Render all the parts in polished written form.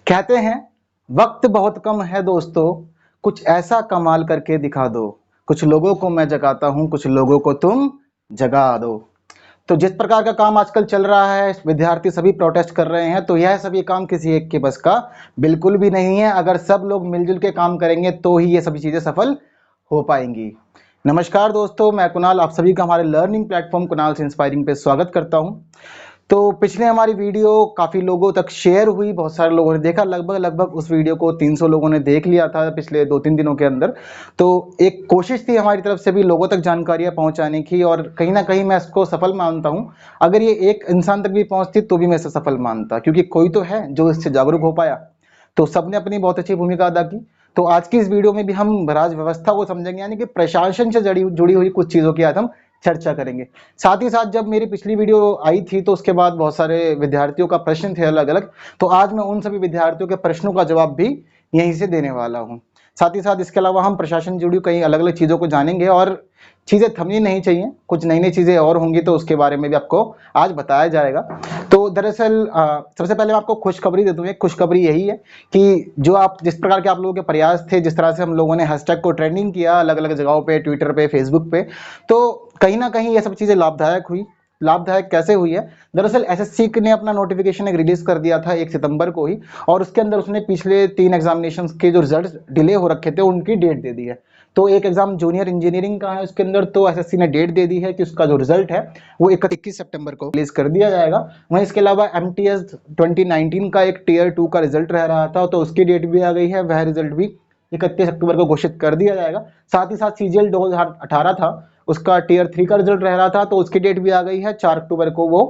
कहते हैं वक्त बहुत कम है दोस्तों, कुछ ऐसा कमाल करके दिखा दो। कुछ लोगों को मैं जगाता हूँ, कुछ लोगों को तुम जगा दो। तो जिस प्रकार का काम आजकल चल रहा है, विद्यार्थी सभी प्रोटेस्ट कर रहे हैं, तो यह सभी काम किसी एक के बस का बिल्कुल भी नहीं है। अगर सब लोग मिलजुल के काम करेंगे तो ही ये सभी चीजें सफल हो पाएंगी। नमस्कार दोस्तों, मैं कुणाल आप सभी का हमारे लर्निंग प्लेटफॉर्म कुणाल से इंस्पायरिंग पे स्वागत करता हूं। तो पिछले हमारी वीडियो काफ़ी लोगों तक शेयर हुई, बहुत सारे लोगों ने देखा, लगभग उस वीडियो को 300 लोगों ने देख लिया था पिछले 2-3 दिनों के अंदर। तो एक कोशिश थी हमारी तरफ से भी लोगों तक जानकारियां पहुंचाने की, और कहीं ना कहीं मैं इसको सफल मानता हूं। अगर ये एक इंसान तक भी पहुंचती तो भी मैं इसे सफल मानता, क्योंकि कोई तो है जो इससे जागरूक हो पाया। तो सबने अपनी बहुत अच्छी भूमिका अदा की। तो आज की इस वीडियो में भी हम राज व्यवस्था को समझेंगे, यानी कि प्रशासन से जुड़ी हुई कुछ चीज़ों की आज हम चर्चा करेंगे। साथ ही साथ जब मेरी पिछली वीडियो आई थी तो उसके बाद बहुत सारे विद्यार्थियों का प्रश्न थे अलग अलग, तो आज मैं उन सभी विद्यार्थियों के प्रश्नों का जवाब भी यहीं से देने वाला हूँ। साथ ही साथ इसके अलावा हम प्रशासन जुड़ी कई अलग अलग चीज़ों को जानेंगे, और चीज़ें थमनी नहीं चाहिए, कुछ नई नई चीज़ें और होंगी तो उसके बारे में भी आपको आज बताया जाएगा। तो दरअसल सबसे पहले मैं आपको खुशखबरी दे दूँ। एक खुशखबरी यही है कि जो आप जिस प्रकार के आप लोगों के प्रयास थे, जिस तरह से हम लोगों ने हैशटैग को ट्रेंडिंग किया अलग अलग जगहों पे, ट्विटर पे, फेसबुक पे, तो कहीं ना कहीं ये सब चीज़ें लाभदायक हुई। लाभदायक कैसे हुई है? दरअसल एसएससी ने अपना नोटिफिकेशन एक रिलीज कर दिया था 1 सितंबर को ही, और उसके अंदर उसने पिछले 3 एग्जामिनेशंस के जो रिजल्ट डिले हो रखे थे उनकी डेट दे दी है। तो एक एग्जाम जूनियर इंजीनियरिंग का है, उसके अंदर तो एसएससी ने डेट दे दी है कि उसका जो रिजल्ट है वो 21 सितंबर को रिलीज कर दिया जाएगा। वहीं इसके अलावा एमटीएस 2019 का एक टियर 2 का रिजल्ट रह रहा था, तो उसकी डेट भी आ गई है, वह रिजल्ट भी 31 अक्टूबर को घोषित कर दिया जाएगा। साथ ही साथ सीजीएल 2018 था, उसका टियर 3 का रिजल्ट रह रहा था, तो उसकी डेट भी आ गई है, 4 अक्टूबर को वो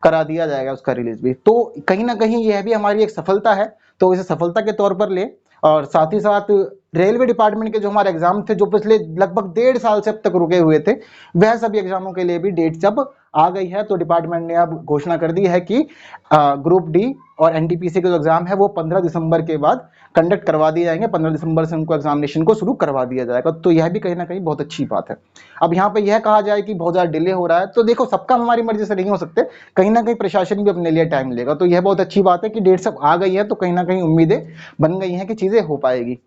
करा दिया जाएगा उसका रिलीज भी। तो कहीं ना कहीं यह भी हमारी एक सफलता है, तो इसे सफलता के तौर पर ले। और साथ ही साथ रेलवे डिपार्टमेंट के जो हमारे एग्जाम थे, जो पिछले लगभग 1.5 साल से अब तक रुके हुए थे, वह सभी एग्जामों के लिए भी डेट जब आ गई है, तो डिपार्टमेंट ने अब घोषणा कर दी है कि ग्रुप डी और एनटीपीसी के जो एग्जाम है वो 15 दिसंबर के बाद कंडक्ट करवा दिए जाएंगे। 15 दिसंबर से उनको एग्जामिनेशन को शुरू करवा दिया जाएगा, तो यह भी कहीं ना कहीं बहुत अच्छी बात है। अब यहाँ पे यह कहा जाए कि बहुत ज्यादा डिले हो रहा है, तो देखो सबका हमारी मर्जी से नहीं हो सकते, कहीं ना कहीं प्रशासन भी अपने लिए टाइम लेगा। तो यह बहुत अच्छी बात है कि डेट सब आ गई है, तो कहीं ना कहीं उम्मीदें बन गई हैं कि चीजें हो पाएगी।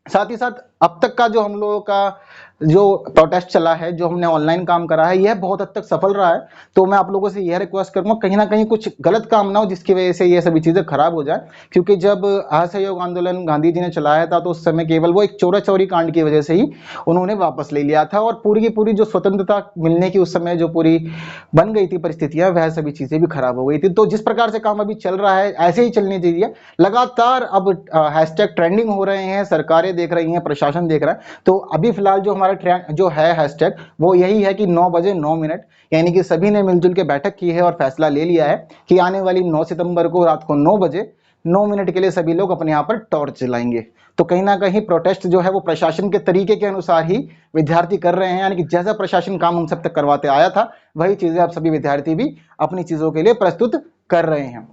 साथ ही साथ अब तक का जो हम लोगों का जो प्रोटेस्ट चला है, जो हमने ऑनलाइन काम करा है, यह बहुत हद तक सफल रहा है। तो मैं आप लोगों से यह रिक्वेस्ट करूंगा, कहीं ना कहीं कुछ गलत काम ना हो जिसकी वजह से ये सभी चीजें खराब हो जाए। क्योंकि जब असहयोग आंदोलन गांधी जी ने चलाया था, तो उस समय केवल वो एक चोरा चोरी कांड की वजह से ही उन्होंने वापस ले लिया था, और पूरी की पूरी जो स्वतंत्रता मिलने की उस समय जो पूरी बन गई थी परिस्थितियां, वह सभी चीजें भी खराब हो गई थी। तो जिस प्रकार से काम अभी चल रहा है ऐसे ही चलनी चाहिए लगातार। अब हैशटैग ट्रेंडिंग हो रहे हैं, सरकारें देख रही हैं, प्रशासन देख रहा है। तो अभी फिलहाल जो हमारा ट्रेंड जो है हैशटैग, वो यही है कि 9 बजे 9 मिनट, यानी कि सभी ने मिलजुल के बैठक की है और फैसला ले लिया है कि आने वाली 9 सितंबर को रात को 9 बजे 9 मिनट के लिए सभी लोग अपने यहाँ पर टॉर्च जलाएंगे। तो कहीं ना कहीं प्रोटेस्ट जो है वो प्रशासन के तरीके के अनुसार ही विद्यार्थी कर रहे हैं, यानी कि जैसा प्रशासन काम उन सब तक करवाते आया था, वही चीजें अब सभी विद्यार्थी भी अपनी चीजों के लिए प्रस्तुत कर रहे हैं।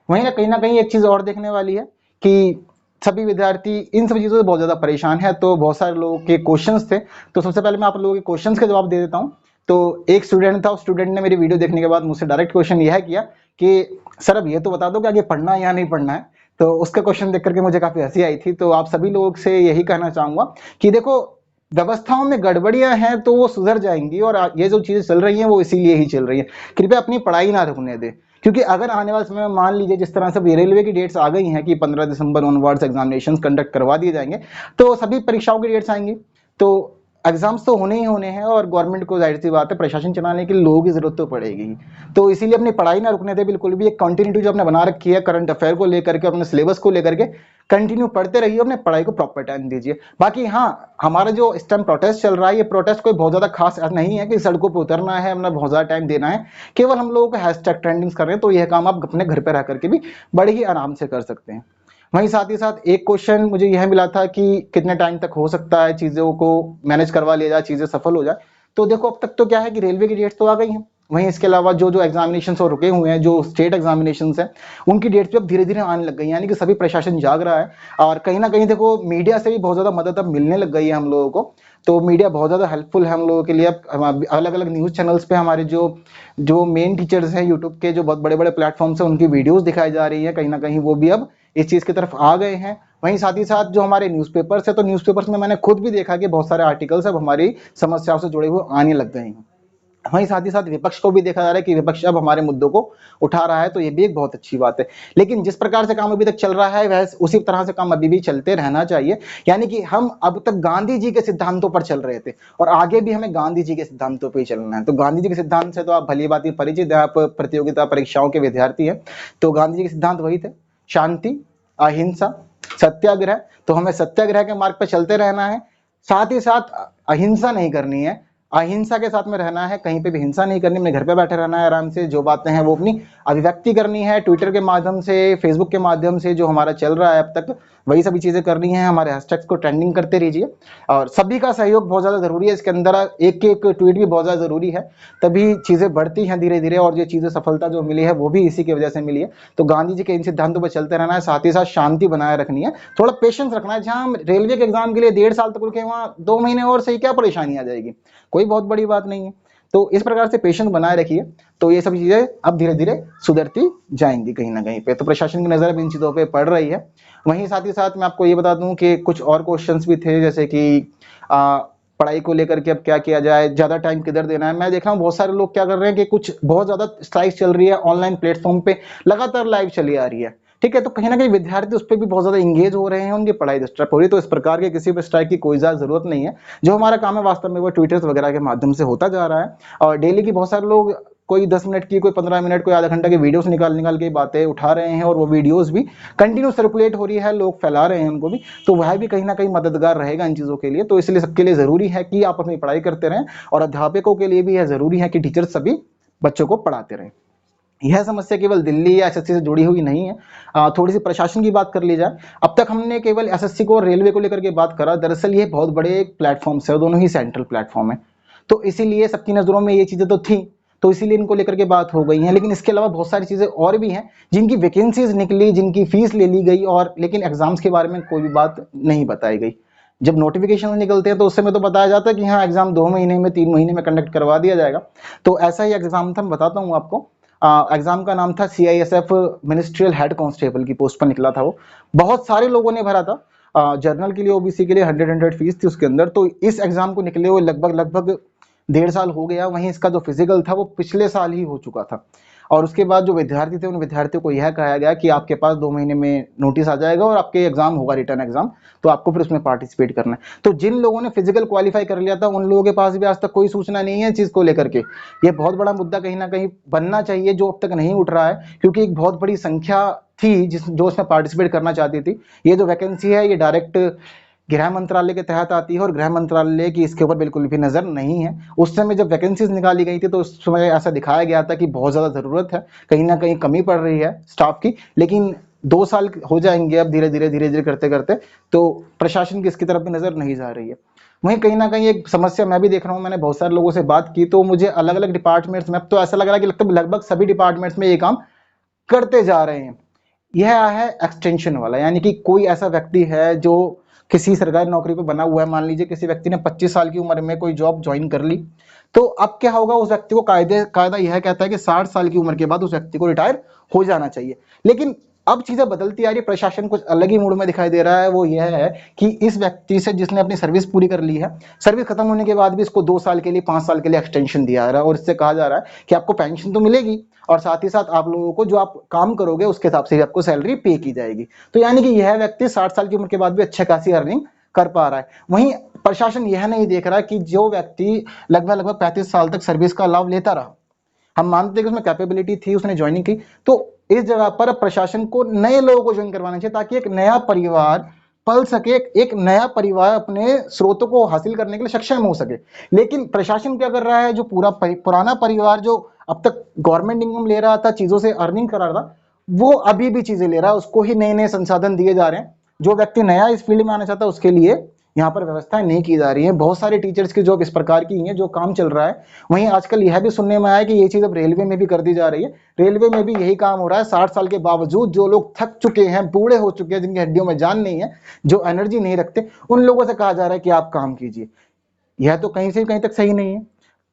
वहीं ना कहीं एक चीज और देखने वाली है कि सभी विद्यार्थी इन सभी चीज़ों से बहुत ज़्यादा परेशान है। तो बहुत सारे लोगों के क्वेश्चंस थे, तो सबसे पहले मैं आप लोगों के क्वेश्चंस के जवाब दे देता हूं। तो एक स्टूडेंट था, उस स्टूडेंट ने मेरी वीडियो देखने के बाद मुझसे डायरेक्ट क्वेश्चन यह किया कि सर अब ये तो बता दो कि आगे पढ़ना है या नहीं पढ़ना है। तो उसका क्वेश्चन देख करके मुझे काफ़ी हंसी आई थी। तो आप सभी लोगों से यही कहना चाहूँगा कि देखो, व्यवस्थाओं में गड़बड़ियां हैं तो वो सुधर जाएंगी, और ये जो चीज़ें चल रही हैं वो इसीलिए ही चल रही हैं। कृपया अपनी पढ़ाई ना रुकने दें, क्योंकि अगर आने वाले समय में मान लीजिए जिस तरह से रेलवे की डेट्स आ गई हैं कि 15 दिसंबर ऑनवर्ड्स एग्जामिनेशन कंडक्ट करवा दिए जाएंगे, तो सभी परीक्षाओं की डेट्स आएंगी, तो एग्जाम्स तो होने ही होने हैं, और गवर्नमेंट को जाहिर सी बात है प्रशासन चलाने के लिए लोगों की जरूरत तो पड़ेगी। तो इसीलिए अपनी पढ़ाई ना रुकने दे बिल्कुल भी। एक कंटिन्यूटी जो आपने बना रखी है करंट अफेयर को लेकर के, अपने सिलेबस को लेकर के कंटिन्यू पढ़ते रहिए, अपने पढ़ाई को प्रॉपर टाइम दीजिए। बाकी हाँ, हमारा जो इस टाइम प्रोटेस्ट चल रहा है, ये प्रोटेस्ट कोई बहुत ज्यादा खास नहीं है कि सड़कों पर उतरना है, अपना बहुत ज्यादा टाइम देना है। केवल हम लोगों को हैशटैग ट्रेंडिंग्स कर रहे हैं, तो यह काम आप अपने घर पे रह करके भी बड़े ही आराम से कर सकते हैं। वहीं साथ ही साथ एक क्वेश्चन मुझे यह मिला था कि कितने टाइम तक हो सकता है चीजों को मैनेज करवा लिया जाए, चीजें सफल हो जाए। तो देखो अब तक तो क्या है कि रेलवे की डेट्स तो आ गई हैं, वहीं इसके अलावा जो जो एग्जामिनेशन और रुके हुए हैं, जो स्टेट एग्जामिनेशन हैं, उनकी डेट्स भी अब धीरे धीरे आने लग गई, यानी कि सभी प्रशासन जाग रहा है। और कहीं ना कहीं देखो मीडिया से भी बहुत ज्यादा मदद अब मिलने लग गई है हम लोगों को। तो मीडिया बहुत ज्यादा हेल्पफुल है हम लोगों के लिए। अब अलग अलग न्यूज चैनल्स पे हमारे जो जो मेन टीचर्स हैं यूट्यूब के, जो बहुत बड़े बड़े प्लेटफॉर्म्स हैं, उनकी वीडियोस दिखाई जा रही है, कहीं ना कहीं वो भी अब इस चीज की तरफ आ गए हैं। वहीं साथ ही साथ जो हमारे न्यूज़पेपर्स है, तो न्यूज़पेपर्स में मैंने खुद भी देखा कि बहुत सारे आर्टिकल्स अब हमारी समस्याओं से जुड़े हुए आने लग गए हैं। वहीं साथ ही साथ विपक्ष को भी देखा जा रहा है कि विपक्ष अब हमारे मुद्दों को उठा रहा है, तो ये भी एक बहुत अच्छी बात है। लेकिन जिस प्रकार से काम अभी तक चल रहा है, वह उसी तरह से काम अभी भी चलते रहना चाहिए। यानी कि हम अब तक गांधी जी के सिद्धांतों पर चल रहे थे और आगे भी हमें गांधी जी के सिद्धांतों पर ही चलना है। तो गांधी जी के सिद्धांत से तो आप भली बात परिचित है, आप प्रतियोगिता परीक्षाओं के विद्यार्थी हैं। तो गांधी जी के सिद्धांत वही थे, शांति, अहिंसा, सत्याग्रह। तो हमें सत्याग्रह के मार्ग पर चलते रहना है, साथ ही साथ अहिंसा नहीं करनी है, अहिंसा के साथ में रहना है, कहीं पे भी हिंसा नहीं करनी, अपने घर पे बैठे रहना है आराम से, जो बातें हैं वो अपनी अभिव्यक्ति करनी है, ट्विटर के माध्यम से, फेसबुक के माध्यम से, जो हमारा चल रहा है अब तक, वही सभी चीजें करनी है। हमारे हैशटैग्स को ट्रेंडिंग करते रहिए और सभी का सहयोग बहुत ज्यादा जरूरी है इसके अंदर। एक एक ट्वीट भी बहुत ज्यादा जरूरी है, तभी चीजें बढ़ती हैं धीरे धीरे। और ये चीजें सफलता जो मिली है वो भी इसी की वजह से मिली है। तो गांधी जी के इन सिद्धांतों पर चलते रहना है, साथ ही साथ शांति बनाए रखनी है, थोड़ा पेशेंस रखना है। जहां हम रेलवे के एग्जाम के लिए 1.5 साल तक रुके, वहां 2 महीने और सही क्या परेशानी आ जाएगी, कोई बहुत बड़ी बात नहीं है। तो इस प्रकार से पेशेंस बनाए रखिए, तो ये सब चीजें अब धीरे धीरे सुधरती जाएंगी कहीं ना कहीं पे। तो प्रशासन की नजर अब इन चीजों पे पड़ रही है। वहीं साथ ही साथ मैं आपको ये बता दूं कि कुछ और क्वेश्चंस भी थे, जैसे कि पढ़ाई को लेकर के अब क्या किया जाए, ज्यादा टाइम किधर देना है। मैं देख रहा हूँ बहुत सारे लोग क्या कर रहे हैं कि कुछ बहुत ज्यादा स्ट्राइक चल रही है ऑनलाइन प्लेटफॉर्म पे, लगातार लाइव चली आ रही है, ठीक है। तो कहीं ना कहीं विद्यार्थी उस पर भी बहुत ज्यादा इंगेज हो रहे हैं, उनकी पढ़ाई डिस्टर्ब हो रही है। तो इस प्रकार के किसी भी स्ट्राइक की कोई ज्यादा जरूरत नहीं है। जो हमारा काम है वास्तव में वो ट्विटर्स वगैरह के माध्यम से होता जा रहा है। और डेली की बहुत सारे लोग कोई 10 मिनट की, कोई 15 मिनट, कोई आधा घंटा की वीडियोस निकाल निकाल के बातें उठा रहे हैं, और वो वीडियोस भी कंटिन्यू सर्कुलेट हो रही है, लोग फैला रहे हैं उनको भी। तो वह भी कहीं ना कहीं मददगार रहेगा इन चीजों के लिए। तो इसलिए सबके लिए जरूरी है कि आप अपनी पढ़ाई करते रहें, और अध्यापकों के लिए भी यह जरूरी है कि टीचर सभी बच्चों को पढ़ाते रहें। यह समस्या केवल दिल्ली या एसएससी से जुड़ी हुई नहीं है। थोड़ी सी प्रशासन की बात कर ली जाए। अब तक हमने केवल एसएससी को और रेलवे को लेकर के बात करा, दरअसल ये बहुत बड़े प्लेटफॉर्म्स है, दोनों ही सेंट्रल प्लेटफॉर्म है। तो इसीलिए सबकी नजरों में ये चीजें तो थी, तो इसीलिए इनको लेकर के बात हो गई है। लेकिन इसके अलावा बहुत सारी चीजें और भी हैं जिनकी वैकेंसीज निकली, जिनकी फीस ले ली गई, और लेकिन एग्जाम्स के बारे में कोई भी बात नहीं बताई गई। जब नोटिफिकेशन निकलते हैं तो उससे में तो बताया जाता है कि हाँ एग्जाम 2 महीने में, 3 महीने में कंडक्ट करवा दिया जाएगा। तो ऐसा ही एग्जाम था, मैं बताता हूँ आपको। एग्जाम का नाम था CISF मिनिस्ट्रियल हेड कांस्टेबल की पोस्ट पर निकला था वो। बहुत सारे लोगों ने भरा था, जर्नल के लिए, ओबीसी के लिए 100 फीस थी उसके अंदर। तो इस एग्जाम को निकले हुए लगभग लगभग 1.5 साल हो गया। वहीं इसका जो फिजिकल था वो पिछले साल ही हो चुका था। और उसके बाद जो विद्यार्थी थे, उन विद्यार्थियों को यह कहा गया कि आपके पास 2 महीने में नोटिस आ जाएगा और आपके एग्जाम होगा, रिटर्न एग्जाम, तो आपको फिर उसमें पार्टिसिपेट करना है। तो जिन लोगों ने फिजिकल क्वालिफाई कर लिया था, उन लोगों के पास भी आज तक कोई सूचना नहीं है चीज को लेकर के। ये बहुत बड़ा मुद्दा कहीं ना कहीं बनना चाहिए, जो अब तक नहीं उठ रहा है, क्योंकि एक बहुत बड़ी संख्या थी जो उसमें पार्टिसिपेट करना चाहती थी। ये जो वैकेंसी है ये डायरेक्ट गृह मंत्रालय के तहत आती है, और गृह मंत्रालय की इसके ऊपर बिल्कुल भी नजर नहीं है। उस समय जब वैकेंसीज निकाली गई थी तो उस समय ऐसा दिखाया गया था कि बहुत ज्यादा जरूरत है, कहीं ना कहीं कमी पड़ रही है स्टाफ की। लेकिन 2 साल हो जाएंगे अब धीरे धीरे करते करते, तो प्रशासन की इसकी तरफ भी नजर नहीं जा रही है। वहीं कहीं ना कहीं एक समस्या मैं भी देख रहा हूँ, मैंने बहुत सारे लोगों से बात की, तो मुझे अलग अलग डिपार्टमेंट्स में अब तो ऐसा लग रहा है कि लगभग सभी डिपार्टमेंट्स में ये काम करते जा रहे हैं। यह है एक्सटेंशन वाला, यानी कि कोई ऐसा व्यक्ति है जो किसी सरकारी नौकरी पे बना हुआ है, मान लीजिए किसी व्यक्ति ने 25 साल की उम्र में कोई जॉब ज्वाइन कर ली, तो अब क्या होगा, उस व्यक्ति को कायदा यह कहता है कि 60 साल की उम्र के बाद उस व्यक्ति को रिटायर हो जाना चाहिए। लेकिन अब चीजें बदलती आ रही है, प्रशासन कुछ अलग ही मूड में दिखाई दे रहा है। वो यह है कि इस व्यक्ति से, जिसने अपनी सर्विस पूरी कर ली है, सर्विस खत्म होने के बाद भी इसको 2 साल के लिए, 5 साल के लिए एक्सटेंशन दिया जा रहा है, और इससे कहा जा रहा है कि आपको पेंशन तो मिलेगी, और साथ ही साथ आप लोगों को जो आप काम करोगे उसके हिसाब से भी आपको सैलरी पे की जाएगी। तो यानी कि यह व्यक्ति 60 साल की उम्र के बाद भी अच्छे खासी अर्निंग कर पा रहा है। वहीं प्रशासन यह नहीं देख रहा कि जो व्यक्ति लगभग लगभग 35 साल तक सर्विस का लाभ लेता रहा, हम मानते हैं कि उसमें कैपेबिलिटी थी, उसने ज्वाइनिंग की, तो इस जगह पर प्रशासन को नए लोगों को ज्वाइन करवाना चाहिए, ताकि एक नया परिवार पल सके, एक नया परिवार अपने स्रोतों को हासिल करने के लिए सक्षम हो सके। लेकिन प्रशासन क्या कर रहा है, जो पुराना परिवार जो अब तक गवर्नमेंट इनकम ले रहा था, चीजों से अर्निंग करा रहा था, वो अभी भी चीजें ले रहा है, उसको ही नए नए संसाधन दिए जा रहे हैं। जो व्यक्ति नया इस फील्ड में आना चाहता है उसके लिए यहाँ पर व्यवस्थाएं नहीं की जा रही है। बहुत सारे टीचर्स की जॉब इस प्रकार की हैं जो काम चल रहा है। वहीं आजकल यह भी सुनने में आया कि ये चीज़ अब रेलवे में भी कर दी जा रही है। रेलवे में भी यही काम हो रहा है। 60 साल के बावजूद जो लोग थक चुके हैं, बूढ़े हो चुके हैं, जिनकी हड्डियों में जान नहीं है, जो एनर्जी नहीं रखते, उन लोगों से कहा जा रहा है कि आप काम कीजिए। यह तो कहीं से कहीं तक सही नहीं है।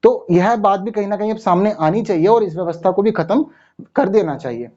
तो यह बात भी कहीं ना कहीं अब सामने आनी चाहिए और इस व्यवस्था को भी खत्म कर देना चाहिए।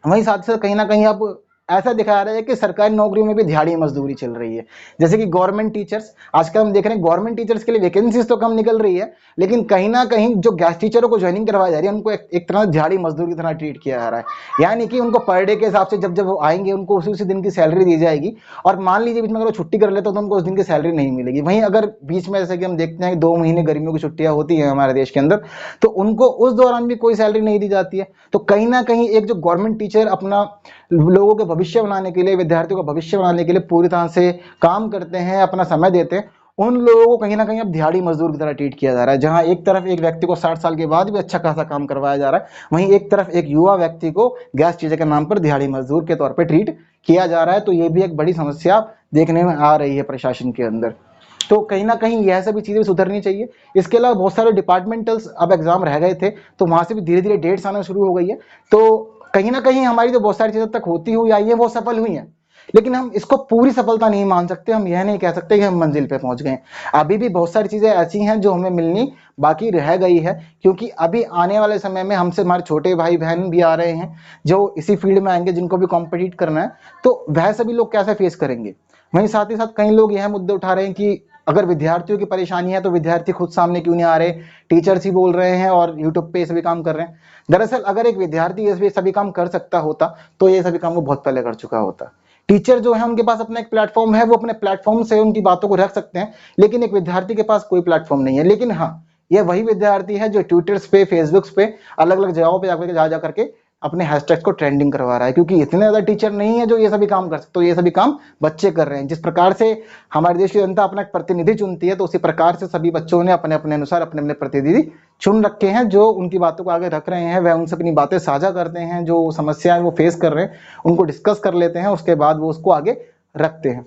वहीं साथ ही साथ कहीं ना कहीं अब ऐसा दिखाया रहा है कि सरकारी नौकरियों में भी दिहाड़ी मजदूरी चल रही है। जैसे कि गवर्नमेंट टीचर्स, आजकल हम देख रहे हैं गवर्नमेंट टीचर्स के लिए वैकेंसीज तो कम निकल रही है, लेकिन कहीं ना कहीं जो गैस टीचरों को ज्वाइनिंग करवाई जा रही है उनको एक तरह दिहाड़ी मजदूर की तरह ट्रीट किया जा रहा है। यानी कि उनको पर डे के हिसाब से जब जब वो आएंगे उनको उसी उसी दिन की सैलरी दी जाएगी, और मान लीजिए बीच में अगर वो छुट्टी कर लेते तो उनको उस दिन की सैलरी नहीं मिलेगी। वहीं अगर बीच में जैसे कि हम देखते हैं 2 महीने गर्मियों की छुट्टियां होती हैं हमारे देश के अंदर, तो उनको उस दौरान भी कोई सैलरी नहीं दी जाती है। तो कहीं ना कहीं एक जो गवर्नमेंट टीचर अपना लोगों के भविष्य बनाने के लिए, विद्यार्थियों का भविष्य बनाने के लिए पूरी तरह से काम करते हैं, अपना समय देते हैं, उन लोगों को कहीं ना कहीं अब दिहाड़ी मजदूर की तरह ट्रीट किया जा रहा है। जहां एक तरफ एक व्यक्ति को 60 साल के बाद भी अच्छा खासा काम करवाया जा रहा है, वहीं एक तरफ एक युवा व्यक्ति को गैस चीजें के नाम पर दिहाड़ी मजदूर के तौर पर ट्रीट किया जा रहा है। तो ये भी एक बड़ी समस्या देखने में आ रही है प्रशासन के अंदर। तो कहीं ना कहीं यह सभी चीजें सुधरनी चाहिए। इसके अलावा बहुत सारे डिपार्टमेंटल्स अब एग्जाम रह गए थे, तो वहां से भी धीरे धीरे डेट्स आना शुरू हो गई है। तो कहीं ना कहीं हमारी जो बहुत सारी चीजें तक होती हुई आई है वो सफल हुई हैं, लेकिन हम इसको पूरी सफलता नहीं मान सकते। हम यह नहीं कह सकते कि हम मंजिल पे पहुंच गए। अभी भी बहुत सारी चीजें ऐसी हैं जो हमें मिलनी बाकी रह गई है, क्योंकि अभी आने वाले समय में हमसे हमारे छोटे भाई बहन भी आ रहे हैं जो इसी फील्ड में आएंगे, जिनको भी कॉम्पिटिट करना है। तो वह सभी लोग कैसे फेस करेंगे। वहीं साथ ही साथ कई लोग यह मुद्दे उठा रहे हैं कि अगर विद्यार्थियों की परेशानी है तो विद्यार्थी खुद सामने क्यों नहीं आ रहे, टीचर्स ही बोल रहे हैं और यूट्यूब पे ये सभी काम कर रहे हैं। दरअसल अगर एक विद्यार्थी ये सभी काम कर सकता होता तो ये सभी काम वो बहुत पहले कर चुका होता। टीचर जो है उनके पास अपना एक प्लेटफॉर्म है, वो अपने प्लेटफॉर्म से उनकी बातों को रख सकते हैं, लेकिन एक विद्यार्थी के पास कोई प्लेटफॉर्म नहीं है। लेकिन हाँ, यह वही विद्यार्थी है जो ट्विटर्स पे, फेसबुक्स पे, अलग अलग जगहों पे जाकर जा करके अपने हैशटैग को ट्रेंडिंग करवा रहा है, क्योंकि इतने ज्यादा टीचर नहीं है जो ये सभी काम कर सकते। तो ये सभी काम बच्चे कर रहे हैं। जिस प्रकार से हमारे देश की जनता अपना एक प्रतिनिधि चुनती है, तो उसी प्रकार से सभी बच्चों ने अपने अपने अनुसार अपने अपने प्रतिनिधि चुन रखे हैं जो उनकी बातों को आगे रख रहे हैं। वह उनसे अपनी बातें साझा करते हैं, जो समस्याएं वो फेस कर रहे हैं उनको डिस्कस कर लेते हैं, उसके बाद वो उसको आगे रखते हैं।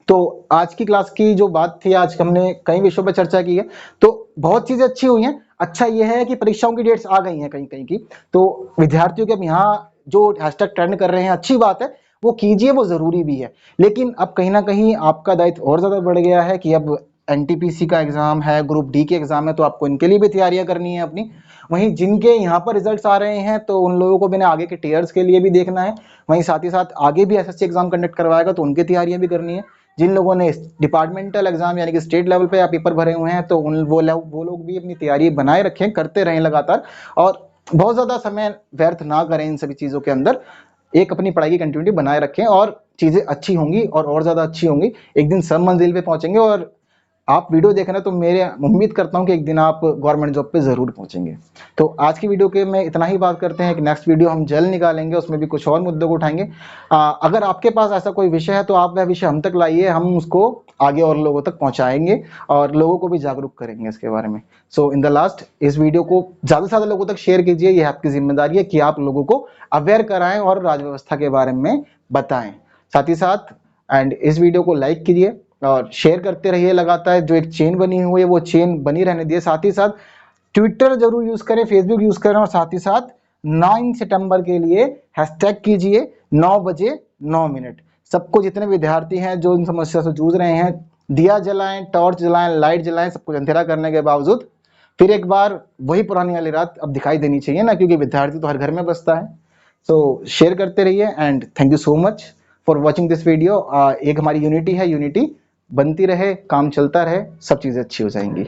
तो आज की क्लास की जो बात थी, आज हमने कई विषयों पर चर्चा की है, तो बहुत चीजें अच्छी हुई हैं। अच्छा यह है कि परीक्षाओं की डेट्स आ गई हैं कहीं कहीं की, तो विद्यार्थियों के अब यहाँ जो हैशटैग ट्रेंड कर रहे हैं अच्छी बात है, वो कीजिए, वो जरूरी भी है। लेकिन अब कहीं ना कहीं आपका दायित्व और ज्यादा बढ़ गया है कि अब एनटीपीसी का एग्जाम है, ग्रुप डी के एग्जाम है, तो आपको इनके लिए भी तैयारियां करनी है अपनी। वहीं जिनके यहाँ पर रिजल्ट्स आ रहे हैं तो उन लोगों को मैंने आगे के टीयर्स के लिए भी देखना है। वहीं साथ ही साथ आगे भी एसएससी एग्जाम कंडक्ट करवाएगा तो उनकी तैयारियां भी करनी है। जिन लोगों ने डिपार्टमेंटल एग्जाम यानी कि स्टेट लेवल पे या पेपर भरे हुए हैं, तो वो लोग भी अपनी तैयारी बनाए रखें, करते रहें लगातार, और बहुत ज्यादा समय व्यर्थ ना करें इन सभी चीजों के अंदर। एक अपनी पढ़ाई की कंटिन्यूटी बनाए रखें और चीजें अच्छी होंगी और ज्यादा अच्छी होंगी। एक दिन सब मंजिल पे पहुंचेंगे, और आप वीडियो देख रहे हैं तो मेरे उम्मीद करता हूं कि एक दिन आप गवर्नमेंट जॉब पे जरूर पहुंचेंगे। तो आज की वीडियो के में इतना ही बात करते हैं कि नेक्स्ट वीडियो हम जल्द निकालेंगे, उसमें भी कुछ और मुद्दों को उठाएंगे। अगर आपके पास ऐसा कोई विषय है तो आप वह विषय हम तक लाइए, हम उसको आगे और लोगों तक पहुंचाएंगे और लोगों को भी जागरूक करेंगे इसके बारे में। सो इन द लास्ट, इस वीडियो को ज्यादा से ज्यादा लोगों तक शेयर कीजिए। यह आपकी जिम्मेदारी है कि आप लोगों को अवेयर कराएं और राज व्यवस्था के बारे में बताएं। साथ ही साथ इस वीडियो को लाइक कीजिए और शेयर करते रहिए लगातार। जो एक चेन बनी हुई है वो चेन बनी रहने दिए। साथ ही साथ ट्विटर जरूर यूज करें, फेसबुक यूज करें, और साथ ही साथ 9 सितंबर के लिए हैशटैग कीजिए 9 बजे 9 मिनट। सबको, जितने विद्यार्थी हैं जो इन समस्या से जूझ रहे हैं, दिया जलाएं, टॉर्च जलाएं, लाइट जलाएं, सब कुछ अंधेरा करने के बावजूद फिर एक बार वही पुरानी वाली रात अब दिखाई देनी चाहिए ना, क्योंकि विद्यार्थी तो हर घर में बसता है। सो शेयर करते रहिए and thank you so much for watching this video. एक हमारी यूनिटी है, यूनिटी बनती रहे, काम चलता रहे, सब चीजें अच्छी हो जाएंगी।